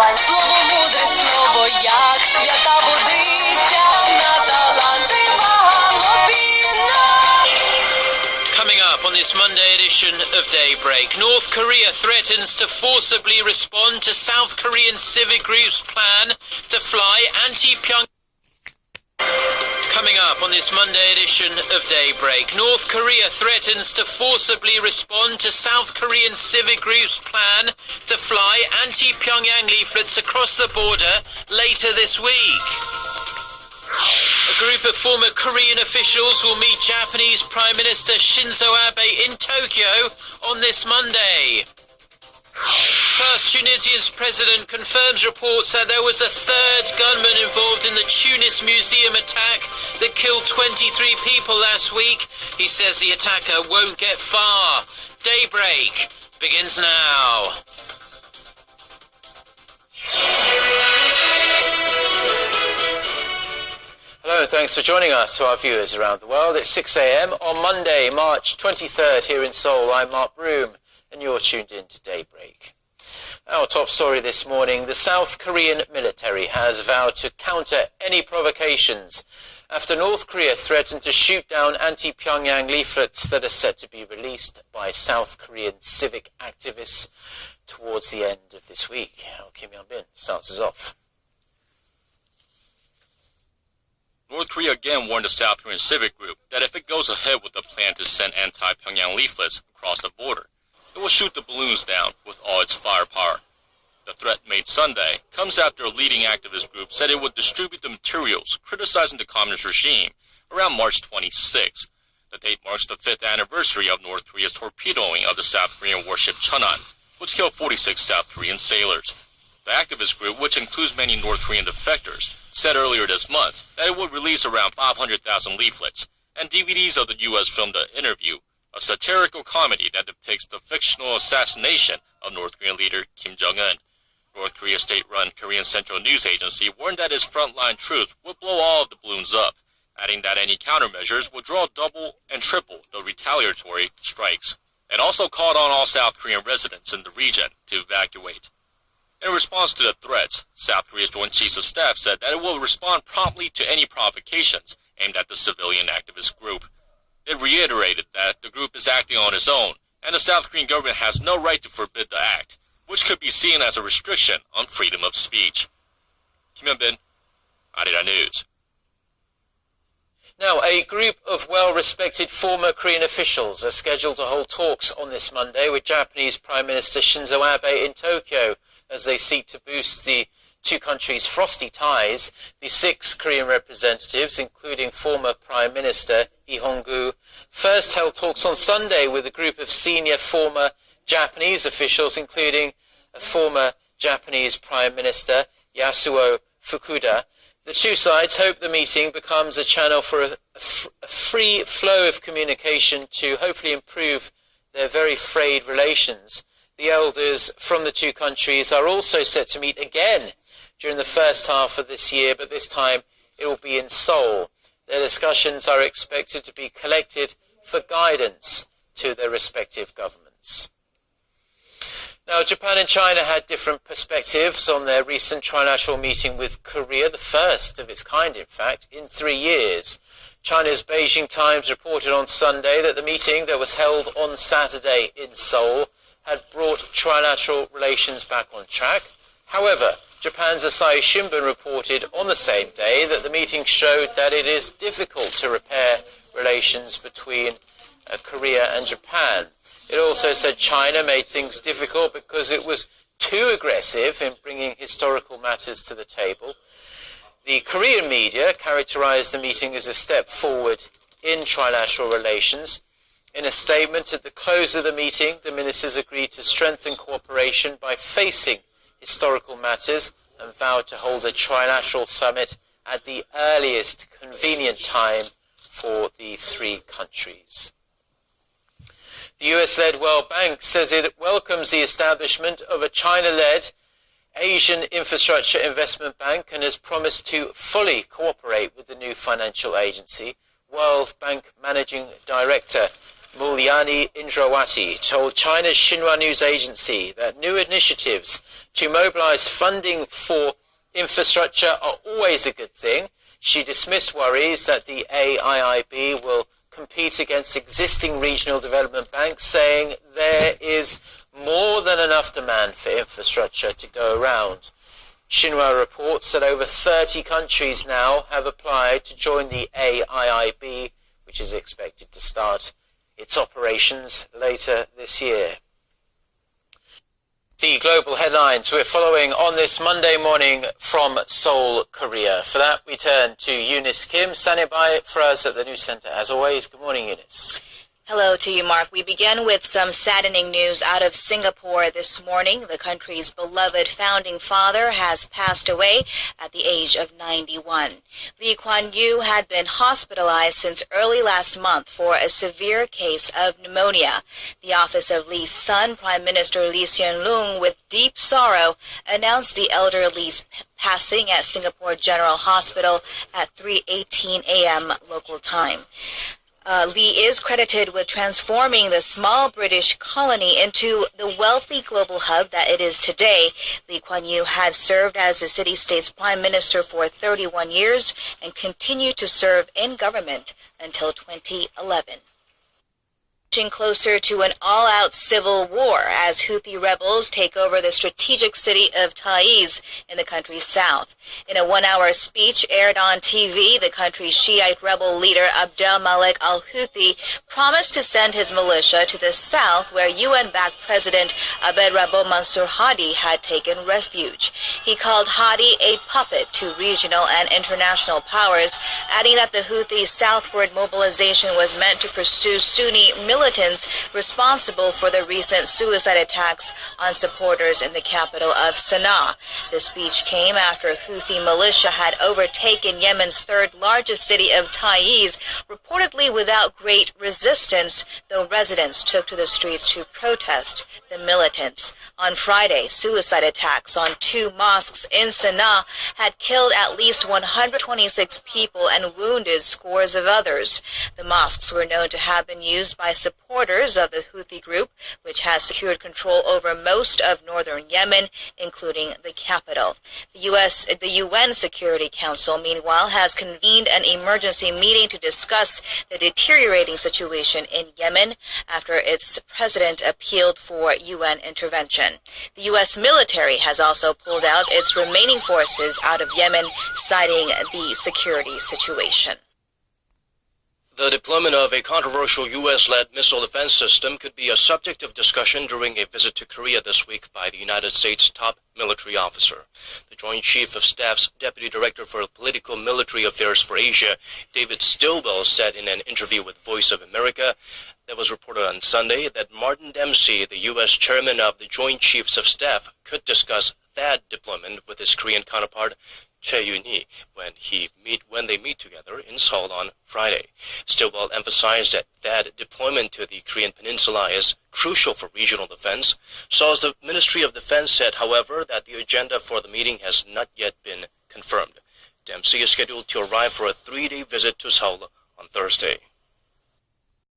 Давай слово мудре, слово, як свята водиця, на таланти багалопіна. Coming up on this Monday edition of Daybreak, North Korea threatens to forcibly respond to South Korean civic group's plan to fly anti-Pyongyang. Coming up on this Monday edition of Daybreak, North Korea threatens to forcibly respond to South Korean civic group's plan to fly anti-Pyongyang leaflets across the border later this week. A group of former Korean officials will meet Japanese Prime Minister Shinzo Abe in Tokyo on this Monday. First, Tunisia's president confirms reports that there was a third gunman involved in the Tunis museum attack that killed 23 people last week. He says the attacker won't get far. Daybreak begins now. Hello and thanks for joining us, to our viewers around the world. It's 6 a.m. on Monday, March 23rd here in Seoul. I'm Mark Broom and you're tuned in to Daybreak. Our top story this morning, the South Korean military has vowed to counter any provocations after North Korea threatened to shoot down anti-Pyongyang leaflets that are set to be released by South Korean civic activists towards the end of this week. Kim Young-bin starts us off. North Korea again warned the South Korean civic group that if it goes ahead with the plan to send anti-Pyongyang leaflets across the border, it will shoot the balloons down with all its firepower. The threat made Sunday comes after a leading activist group said it would distribute the materials criticizing the communist regime around March 26. The date marks the 5th anniversary of North Korea's torpedoing of the South Korean warship Cheonan, which killed 46 South Korean sailors. The activist group, which includes many North Korean defectors, said earlier this month that it would release around 500,000 leaflets and DVDs of the U.S. film The Interview, a satirical comedy that depicts the fictional assassination of North Korean leader Kim Jong-un. North Korea's state-run Korean Central News Agency warned that its frontline troops would blow all of the balloons up, adding that any countermeasures would draw double and triple the retaliatory strikes, and also called on all South Korean residents in the region to evacuate. In response to the threats, South Korea's Joint Chiefs of Staff said that it will respond promptly to any provocations aimed at the civilian activist group. It reiterated that the group is acting on its own, and the South Korean government has no right to forbid the act, which could be seen as a restriction on freedom of speech. Kim Young-bin, Arirang News. Now, a group of well-respected former Korean officials are scheduled to hold talks on this Monday with Japanese Prime Minister Shinzo Abe in Tokyo as they seek to boost the two countries' frosty ties. The 6 Korean representatives, including former Prime Minister Lee Hong-gu, first held talks on Sunday with a group of senior former Japanese officials, including a former Japanese Prime Minister Yasuo Fukuda. The two sides hope the meeting becomes a channel for a free flow of communication to hopefully improve their very frayed relations. The elders from the two countries are also set to meet again during the first half of this year, but this time it will be in Seoul. Their discussions are expected to be collected for guidance to their respective governments. Now, Japan and China had different perspectives on their recent trilateral meeting with Korea, the first of its kind, in fact, in 3 years. China's Beijing Times reported on Sunday that the meeting that was held on Saturday in Seoul had brought trilateral relations back on track. However, Japan's Asahi Shimbun reported on the same day that the meeting showed that it is difficult to repair relations between Korea and Japan. It also said China made things difficult because it was too aggressive in bringing historical matters to the table. The Korean media characterized the meeting as a step forward in trilateral relations. In a statement at the close of the meeting, the ministers agreed to strengthen cooperation by facing historical matters and vowed to hold a trilateral summit at the earliest convenient time for the 3 countries. The US-led World Bank says it welcomes the establishment of a China-led Asian Infrastructure Investment Bank and has promised to fully cooperate with the new financial agency. World Bank Managing Director Mulyani Indrawati told China's Xinhua news agency that new initiatives to mobilize funding for infrastructure are always a good thing. She dismissed worries that the AIIB will compete against existing regional development banks, saying there is more than enough demand for infrastructure to go around. Xinhua reports that over 30 countries now have applied to join the AIIB, which is expected to start its operations later this year. The global headlines we're following on this Monday morning from Seoul, Korea. For that, we turn to Eunice Kim, standing by for us at the News Center. As always, good morning, Eunice. Hello to you, Mark. We begin with some saddening news out of Singapore this morning. The country's beloved founding father has passed away at the age of 91. Lee Kuan Yew had been hospitalized since early last month for a severe case of pneumonia. The office of Lee's son, Prime Minister Lee Hsien Loong, with deep sorrow, announced the elder Lee's passing at Singapore General Hospital at 3:18 a.m. local time. Lee is credited with transforming the small British colony into the wealthy global hub that it is today. Lee Kuan Yew had served as the city-state's prime minister for 31 years and continued to serve in government until 2011. Closer to an all-out civil war as Houthi rebels take over the strategic city of Taiz in the country's south. In a one-hour speech aired on TV, the country's Shiite rebel leader Abdel Malek al-Houthi promised to send his militia to the south where UN-backed President Abed Rabo Mansour Hadi had taken refuge. He called Hadi a puppet to regional and international powers, adding that the Houthi southward mobilization was meant to pursue Sunni militants responsible for the recent suicide attacks on supporters in the capital of Sana'a. The speech came after Houthi militia had overtaken Yemen's third largest city of Taiz, reportedly without great resistance, though residents took to the streets to protest the militants. On Friday, suicide attacks on two mosques in Sana'a had killed at least 126 people and wounded scores of others. The mosques were known to have been used by supporters of the Houthi group, which has secured control over most of northern Yemen, including the capital. The UN Security Council, meanwhile, has convened an emergency meeting to discuss the deteriorating situation in Yemen after its president appealed for UN intervention. The U.S. military has also pulled out its remaining forces out of Yemen, citing the security situation. The deployment of a controversial U.S.-led missile defense system could be a subject of discussion during a visit to Korea this week by the United States' top military officer. The Joint Chief of Staff's Deputy Director for Political Military Affairs for Asia, David Stilwell, said in an interview with Voice of America that was reported on Sunday that Martin Dempsey, the U.S. chairman of the Joint Chiefs of Staff, could discuss THAAD deployment with his Korean counterpart, Choi Yoon-hee, when they meet together in Seoul on Friday. Stilwell emphasized that THAAD deployment to the Korean peninsula is crucial for regional defense. Seoul's the Ministry of Defense said, however, that the agenda for the meeting has not yet been confirmed. Dempsey is scheduled to arrive for a 3-day visit to Seoul on Thursday.